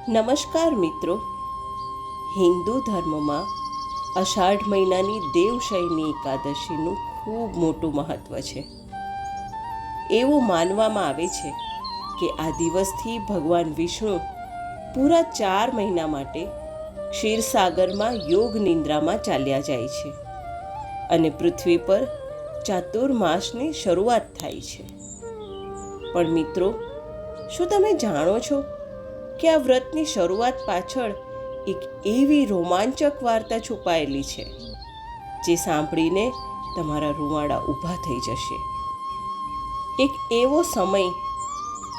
નમસ્કાર મિત્રો. હિન્દુ ધર્મમાં અષાઢ મહિનાની દેવશયની એકાદશીનું ખૂબ મોટું મહત્ત્વ છે. એવું માનવામાં આવે છે કે આ દિવસથી ભગવાન વિષ્ણુ પૂરા 4 મહિના માટે ક્ષીરસાગરમાં યોગ નિંદ્રામાં ચાલ્યા જાય છે અને પૃથ્વી પર ચાતુર્માસની શરૂઆત થાય છે. પણ મિત્રો, શું તમે જાણો છો કે આ વ્રતની શરૂઆત પાછળ એક એવી રોમાંચક વાર્તા છુપાયેલી છે જે સાંભળીને તમારા રૂંવાડા ઊભા થઈ જશે. એક એવો સમય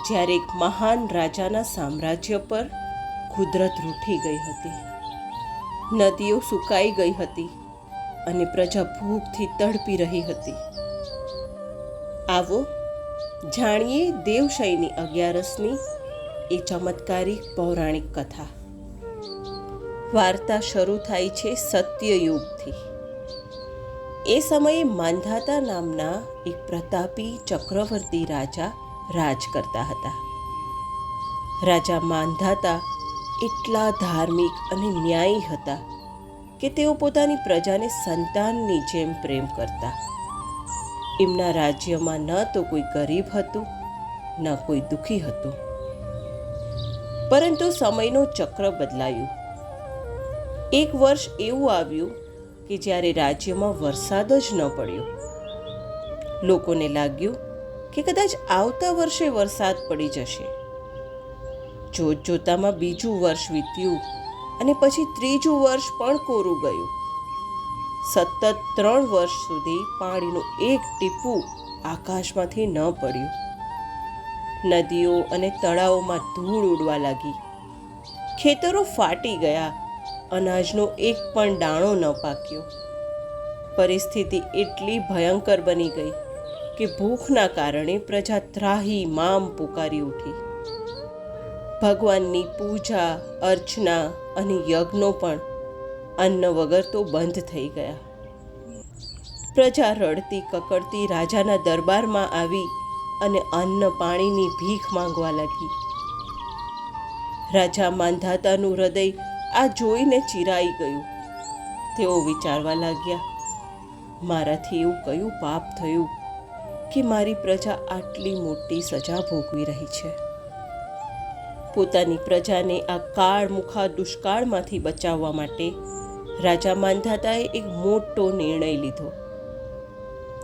જ્યારે એક મહાન રાજાના સામ્રાજ્ય પર કુદરત રૂઠી ગઈ હતી. નદીઓ સુકાઈ ગઈ હતી અને પ્રજા ભૂખથી તડપી રહી હતી. આવો જાણીએ દેવશયની 11ની એ ચમત્કારિક પૌરાણિક કથા. વાર્તા શરૂ થાય છે સત્યયુગથી. એ સમયે માંધાતા નામના એક પ્રતાપી ચક્રવર્તી રાજા રાજ કરતા હતા. રાજા માંધાતા એટલા ધાર્મિક અને ન્યાયી હતા કે તેઓ પોતાની પ્રજાને સંતાનની જેમ પ્રેમ કરતા. એમના રાજ્યમાં ન તો કોઈ ગરીબ હતું, ન કોઈ દુઃખી હતું. પરંતુ સમયનો ચક્ર બદલાયું. એક વર્ષ એવું આવ્યું કે જ્યારે રાજ્યમાં વરસાદ જ ન પડ્યો. લોકોને લાગ્યું કે કદાચ આવતા વર્ષે વરસાદ પડી જશે. જોતજોતામાં બીજું વર્ષ વીત્યું અને પછી ત્રીજું વર્ષ પણ કોરું ગયું. સતત 3 વર્ષ સુધી પાણીનું એક ટીપું આકાશમાંથી ન પડ્યું. નદીઓ અને તળાવોમાં ધૂળ ઉડવા લાગી. ખેતરો ફાટી ગયા. અનાજનો એક પણ દાણો ન પાક્યો. પરિસ્થિતિ એટલી ભયંકર બની ગઈ કે ભૂખના કારણે પ્રજા ત્રાહીમામ પુકારી ઉઠી. ભગવાનની પૂજા, અર્ચના અને યજ્ઞો પણ અન્ન વગર તો બંધ થઈ ગયા. પ્રજા રડતી કકડતી રાજાના દરબારમાં આવી અને અન્ન પાણીની ભીખ માંગવા લાગી. રાજા માંધાતાનું હૃદય આ જોઈને ચિરાઈ ગયું. તેઓ વિચારવા લાગ્યા, મારાથી એવું કયું પાપ થયું કે મારી પ્રજા આટલી મોટી સજા ભોગવી રહી છે. પોતાની પ્રજાને આ કાળમુખા દુષ્કાળમાંથી બચાવવા માટે રાજા માંધાતાએ એક મોટો નિર્ણય લીધો.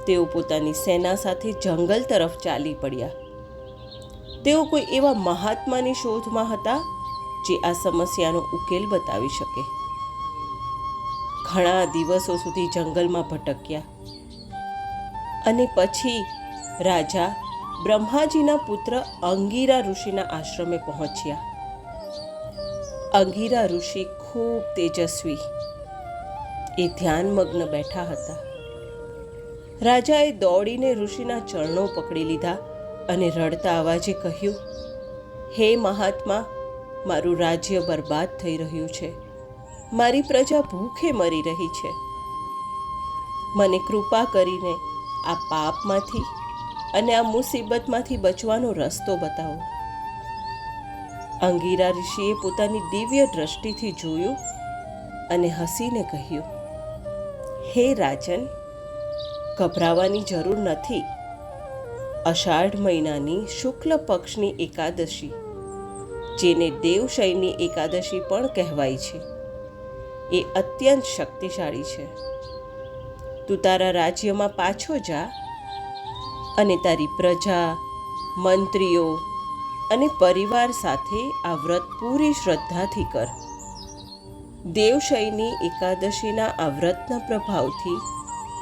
તેઓ પોતાની સેના સાથે જંગલ તરફ ચાલી પડ્યા. તેઓ કોઈ એવા મહાત્માની શોધમાં હતા જે આ સમસ્યાનો ઉકેલ બતાવી શકે. ઘણા દિવસો સુધી જંગલમાં ભટક્યા અને પછી રાજા બ્રહ્માજીના પુત્ર અંગિરા ઋષિના આશ્રમે પહોંચ્યા. અંગિરા ઋષિ ખૂબ તેજસ્વી, એ ધ્યાનમગ્ન બેઠા હતા. રાજાએ દોડીને ઋષિના ચરણો પકડી લીધા અને રડતા અવાજે કહ્યું, હે મહાત્મા, મારું રાજ્ય બરબાદ થઈ રહ્યું છે. મારી પ્રજા ભૂખે મરી રહી છે. મને કૃપા કરીને આ પાપમાંથી અને આ મુસીબતમાંથી બચવાનો રસ્તો બતાવો. અંગિરા ઋષિએ પોતાની દિવ્ય દ્રષ્ટિથી જોયું અને હસીને કહ્યું, હે રાજન, ગભરાવાની જરૂર નથી. અષાઢ મહિનાની શુક્લ પક્ષની એકાદશી, જેને દેવશયની એકાદશી પણ કહેવાય છે, એ અત્યંત શક્તિશાળી છે. તું તારા રાજ્યમાં પાછો જા અને તારી પ્રજા, મંત્રીઓ અને પરિવાર સાથે આ વ્રત પૂરી શ્રદ્ધાથી કર. દેવશયની એકાદશીના આ વ્રતના પ્રભાવથી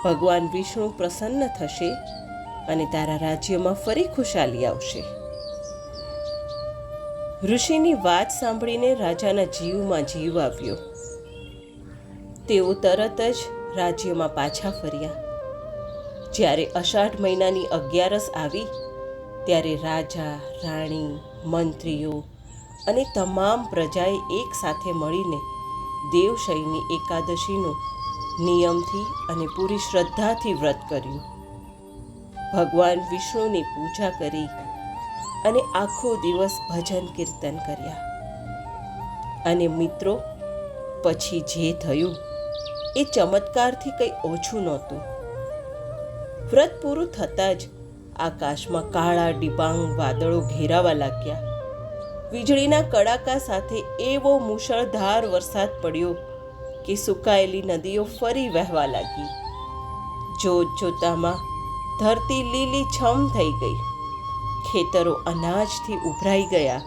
ભગવાન વિષ્ણુ પ્રસન્ન થશે અને તારા રાજ્યમાં ફરી ખુશાલી આવશે. ઋષિની વાત સાંભળીને રાજાના જીવમાં જીવ આવ્યો. તેઓ તરત જ રાજ્યમાં પાછા ફર્યા. જ્યારે અષાઢ મહિનાની 11 આવી ત્યારે રાજા, રાણી, મંત્રીઓ અને તમામ પ્રજાએ એક સાથે મળીને દેવશયની એકાદશીનું નિયમથી અને પૂરી શ્રદ્ધાથી વ્રત કર્યું. ભગવાન વિષ્ણુની પૂજા કરી અને આખો દિવસ ભજન કીર્તન કર્યા. અને મિત્રો, પછી જે થયું એ ચમત્કારથી કંઈ ઓછું નહોતું. વ્રત પૂરું થતાં જ આકાશમાં કાળા ડિબાંગ વાદળો ઘેરાવા લાગ્યા. વીજળીના કડાકા સાથે એવો મુશળધાર વરસાદ પડ્યો કે સુકાયેલી નદીઓ ફરી વહેવા લાગી. જોત જોતામાં ધરતી લીલી છમ થઈ ગઈ. ખેતરો અનાજથી ઉભરાઈ ગયા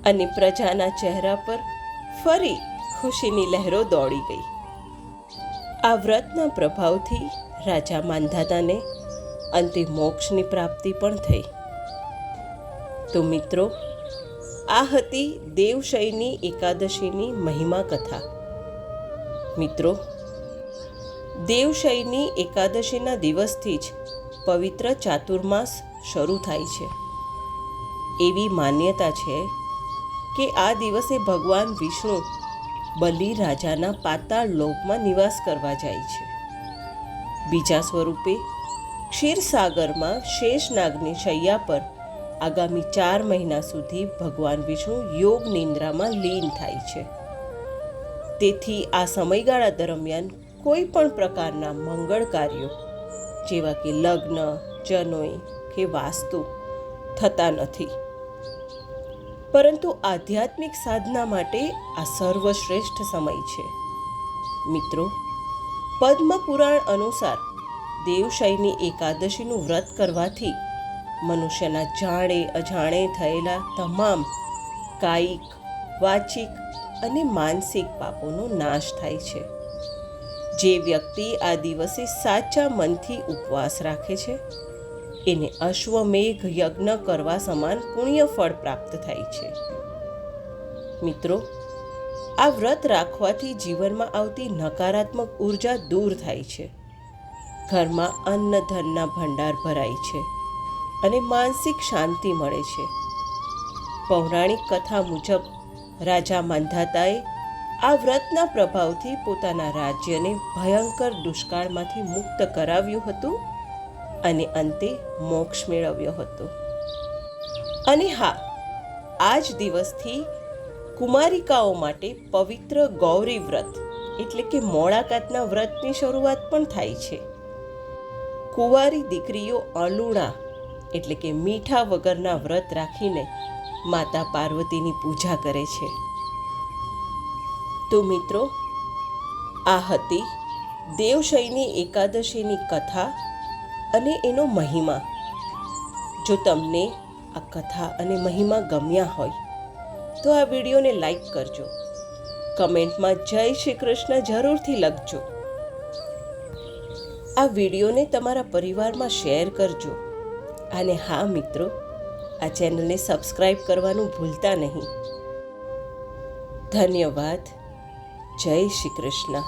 અને પ્રજાના ચહેરા પર ફરી ખુશીની લહેરો દોડી ગઈ. આ વ્રતના પ્રભાવથી રાજા માંધાતાને અંતે મોક્ષની પ્રાપ્તિ પણ થઈ. તો મિત્રો, આ હતી દેવશયની એકાદશીની મહિમા કથા. મિત્રો, દેવશયની એકાદશીના દિવસથી જ પવિત્ર ચાતુર્માસ શરૂ થાય છે. એવી માન્યતા છે કે આ દિવસે ભગવાન વિષ્ણુ બલિ રાજાના પાતાળ લોકમાં નિવાસ કરવા જાય છે. બીજા સ્વરૂપે ક્ષીરસાગરમાં શેષનાગની શૈયા પર આગામી 4 મહિના સુધી ભગવાન વિષ્ણુ યોગ નિંદ્રામાં લીન થાય છે. તેથી આ સમયગાળા દરમિયાન કોઈ પણ પ્રકારના મંગળ કાર્યો જેવા કે લગ્ન, જનોઈ કે વાસ્તુ થતા નથી. પરંતુ આધ્યાત્મિક સાધના માટે આ સર્વશ્રેષ્ઠ સમય છે. મિત્રો, પદ્મ પુરાણ અનુસાર દેવશયની એકાદશીનું વ્રત કરવાથી મનુષ્યના જાણે અજાણે થયેલા તમામ કાયિક, વાચિક અને માનસિક પાપોનો નાશ થાય છે. જે વ્યક્તિ આ દિવસે સાચા મનથી ઉપવાસ રાખે છે એને અશ્વમેઘ યજ્ઞ કરવા સમાન પુણ્ય ફળ પ્રાપ્ત થાય છે. મિત્રો, આ વ્રત રાખવાથી જીવનમાં આવતી નકારાત્મક ઉર્જા દૂર થાય છે. ઘરમાં અન્ન ધનના ભંડાર ભરાય છે અને માનસિક શાંતિ મળે છે. પૌરાણિક કથા મુજબ રાજા માંધાતાએ આ વ્રતના પ્રભાવથી પોતાના રાજ્યને ભયંકર દુષ્કાળમાંથી મુક્ત કરાવ્યું હતું અને અંતે મોક્ષ મેળવ્યો હતો. અને હા, આ જ દિવસથી કુમારિકાઓ માટે પવિત્ર ગૌરી વ્રત એટલે કે મોળાકાતના વ્રતની શરૂઆત પણ થાય છે. કુંવારી દીકરીઓ અલુણા એટલે કે મીઠા વગરના વ્રત રાખીને માતા પાર્વતીની પૂજા કરે છે. તો મિત્રો, આ હતી દેવશયની એકાદશીની કથા અને એનો મહિમા. જો તમને આ કથા અને મહિમા ગમ્યા હોય તો આ વિડીયોને લાઈક કરજો. કમેન્ટમાં જય શ્રી કૃષ્ણ જરૂરથી લખજો. આ વિડીયોને તમારા પરિવારમાં શેર કરજો. અને હા મિત્રો, આ ચેનલને સબસ્ક્રાઈબ કરવાનું ભૂલતા નહીં. ધન્યવાદ. જય શ્રી કૃષ્ણ.